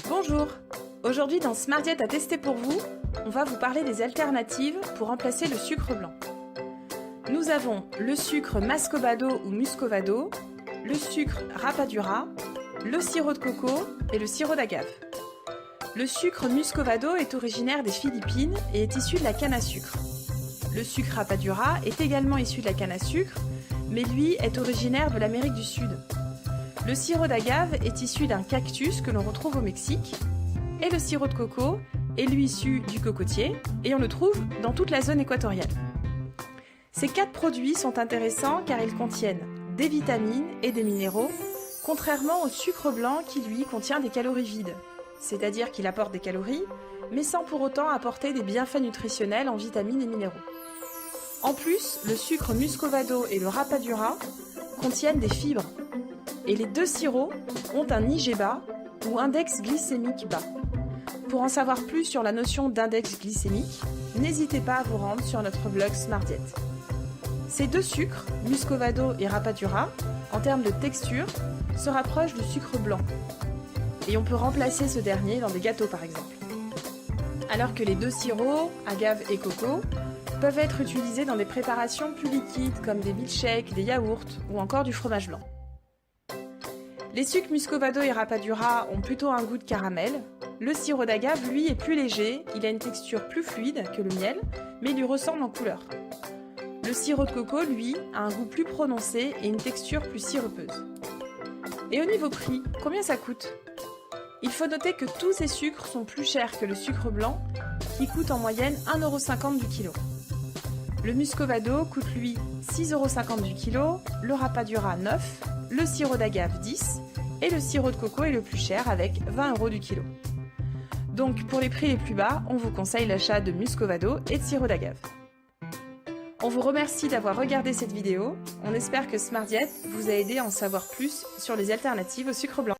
Bonjour! Aujourd'hui dans Smart Diet à tester pour vous, on va vous parler des alternatives pour remplacer le sucre blanc. Nous avons le sucre Muscovado ou Muscovado, le sucre Rapadura, le sirop de coco et le sirop d'agave. Le sucre Muscovado est originaire des Philippines et est issu de la canne à sucre. Le sucre Rapadura est également issu de la canne à sucre, mais lui est originaire de l'Amérique du Sud. Le sirop d'agave est issu d'un cactus que l'on retrouve au Mexique, et le sirop de coco est lui issu du cocotier, et on le trouve dans toute la zone équatoriale. Ces 4 produits sont intéressants car ils contiennent des vitamines et des minéraux, contrairement au sucre blanc qui lui contient des calories vides, c'est-à-dire qu'il apporte des calories, mais sans pour autant apporter des bienfaits nutritionnels en vitamines et minéraux. En plus, le sucre Muscovado et le Rapadura contiennent des fibres, et les deux sirops ont un IG bas ou index glycémique bas. Pour en savoir plus sur la notion d'index glycémique, n'hésitez pas à vous rendre sur notre blog Smart Diet. Ces deux sucres, Muscovado et Rapadura, en termes de texture, se rapprochent du sucre blanc. Et on peut remplacer ce dernier dans des gâteaux par exemple. Alors que les deux sirops, agave et coco, peuvent être utilisés dans des préparations plus liquides comme des milkshakes, des yaourts ou encore du fromage blanc. Les sucres Muscovado et Rapadura ont plutôt un goût de caramel. Le sirop d'agave, lui, est plus léger, il a une texture plus fluide que le miel, mais il lui ressemble en couleur. Le sirop de coco, lui, a un goût plus prononcé et une texture plus sirupeuse. Et au niveau prix, combien ça coûte ? Il faut noter que tous ces sucres sont plus chers que le sucre blanc, qui coûte en moyenne 1,50 € du kilo. Le Muscovado coûte lui 6,50 € du kilo, le Rapadura 9, le sirop d'agave 10 et le sirop de coco est le plus cher avec 20 € du kilo. Donc pour les prix les plus bas, on vous conseille l'achat de Muscovado et de sirop d'agave. On vous remercie d'avoir regardé cette vidéo, on espère que Smart Diet vous a aidé à en savoir plus sur les alternatives au sucre blanc.